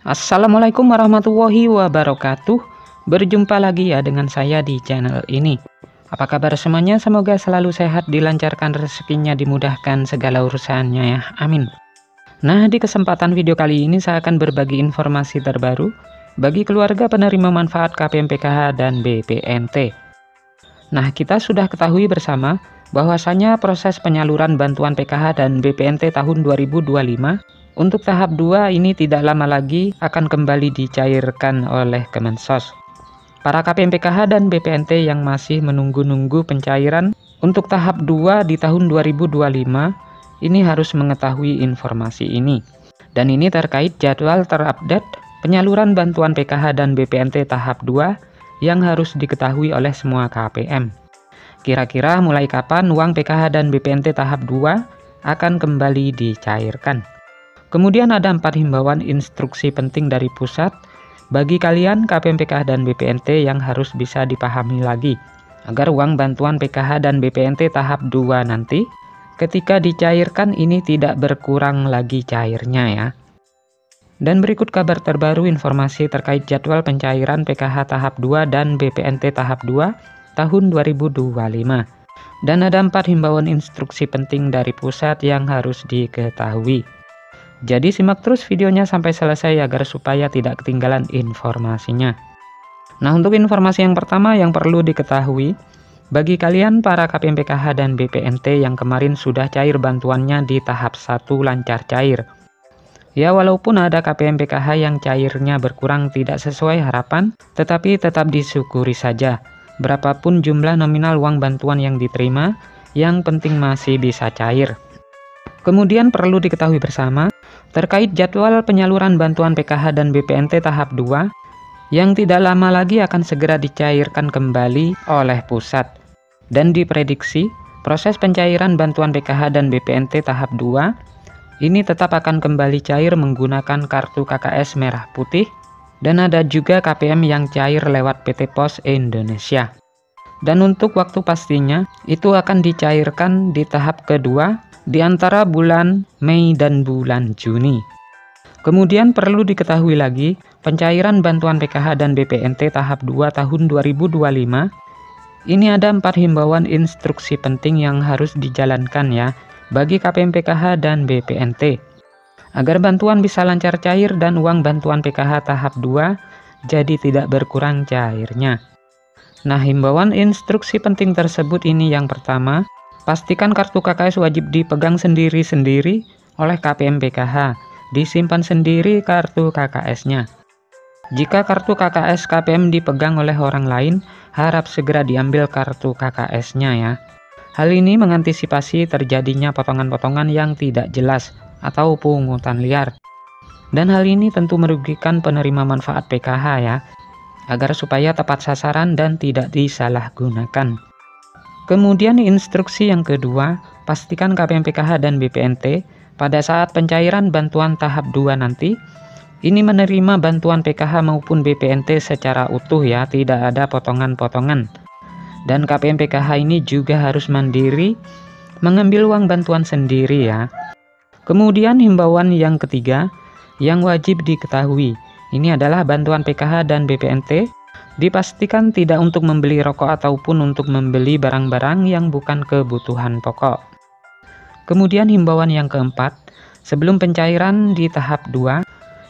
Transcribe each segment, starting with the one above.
Assalamualaikum warahmatullahi wabarakatuh. Berjumpa lagi ya dengan saya di channel ini. Apa kabar semuanya? Semoga selalu sehat, dilancarkan rezekinya, dimudahkan segala urusannya ya. Amin. Nah, di kesempatan video kali ini saya akan berbagi informasi terbaru bagi keluarga penerima manfaat KPM PKH dan BPNT. Nah, kita sudah ketahui bersama bahwasanya proses penyaluran bantuan PKH dan BPNT tahun 2025 untuk tahap 2 ini tidak lama lagi akan kembali dicairkan oleh Kemensos. Para KPM PKH dan BPNT yang masih menunggu-nunggu pencairan untuk tahap 2 di tahun 2025 ini harus mengetahui informasi ini. Dan ini terkait jadwal terupdate penyaluran bantuan PKH dan BPNT tahap 2 yang harus diketahui oleh semua KPM. Kira-kira mulai kapan uang PKH dan BPNT tahap 2 akan kembali dicairkan? Kemudian ada 4 himbauan instruksi penting dari pusat bagi kalian KPM PKH dan BPNT yang harus bisa dipahami lagi agar uang bantuan PKH dan BPNT tahap 2 nanti ketika dicairkan ini tidak berkurang lagi cairnya ya. Dan berikut kabar terbaru informasi terkait jadwal pencairan PKH tahap 2 dan BPNT tahap 2 tahun 2025. Dan ada 4 himbauan instruksi penting dari pusat yang harus diketahui. Jadi simak terus videonya sampai selesai agar supaya tidak ketinggalan informasinya. Nah, untuk informasi yang pertama yang perlu diketahui, bagi kalian para KPM PKH dan BPNT yang kemarin sudah cair bantuannya di tahap 1 lancar cair. Ya, walaupun ada KPM PKH yang cairnya berkurang tidak sesuai harapan, tetapi tetap disyukuri saja. Berapapun jumlah nominal uang bantuan yang diterima, yang penting masih bisa cair. Kemudian perlu diketahui bersama, terkait jadwal penyaluran bantuan PKH dan BPNT tahap 2 yang tidak lama lagi akan segera dicairkan kembali oleh pusat. Dan diprediksi proses pencairan bantuan PKH dan BPNT tahap 2 ini tetap akan kembali cair menggunakan kartu KKS merah putih dan ada juga KPM yang cair lewat PT Pos Indonesia. Dan untuk waktu pastinya itu akan dicairkan di tahap kedua di antara bulan Mei dan bulan Juni. Kemudian perlu diketahui lagi, pencairan bantuan PKH dan BPNT tahap 2 tahun 2025, ini ada 4 himbauan instruksi penting yang harus dijalankan ya, bagi KPM PKH dan BPNT. Agar bantuan bisa lancar cair dan uang bantuan PKH tahap 2 jadi tidak berkurang cairnya. Nah, himbauan instruksi penting tersebut ini yang pertama, pastikan kartu KKS wajib dipegang sendiri-sendiri oleh KPM PKH, disimpan sendiri kartu KKS-nya. Jika kartu KKS KPM dipegang oleh orang lain, harap segera diambil kartu KKS-nya ya. Hal ini mengantisipasi terjadinya potongan-potongan yang tidak jelas atau pungutan liar. Dan hal ini tentu merugikan penerima manfaat PKH ya, agar supaya tepat sasaran dan tidak disalahgunakan. Kemudian instruksi yang kedua, pastikan KPM PKH dan BPNT pada saat pencairan bantuan tahap 2 nanti, ini menerima bantuan PKH maupun BPNT secara utuh ya, tidak ada potongan-potongan. Dan KPM PKH ini juga harus mandiri mengambil uang bantuan sendiri ya. Kemudian himbauan yang ketiga, yang wajib diketahui, ini adalah bantuan PKH dan BPNT dipastikan tidak untuk membeli rokok ataupun untuk membeli barang-barang yang bukan kebutuhan pokok. Kemudian himbauan yang keempat, sebelum pencairan di tahap 2,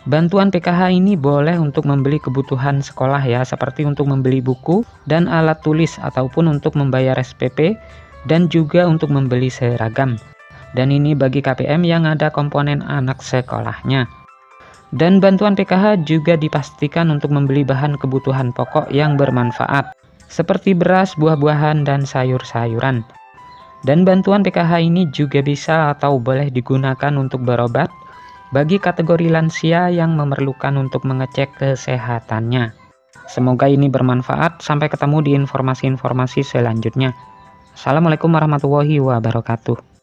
bantuan PKH ini boleh untuk membeli kebutuhan sekolah ya, seperti untuk membeli buku dan alat tulis ataupun untuk membayar SPP dan juga untuk membeli seragam. Dan ini bagi KPM yang ada komponen anak sekolahnya. Dan bantuan PKH juga dipastikan untuk membeli bahan kebutuhan pokok yang bermanfaat, seperti beras, buah-buahan, dan sayur-sayuran. Dan bantuan PKH ini juga bisa atau boleh digunakan untuk berobat bagi kategori lansia yang memerlukan untuk mengecek kesehatannya. Semoga ini bermanfaat. Sampai ketemu di informasi-informasi selanjutnya. Assalamualaikum warahmatullahi wabarakatuh.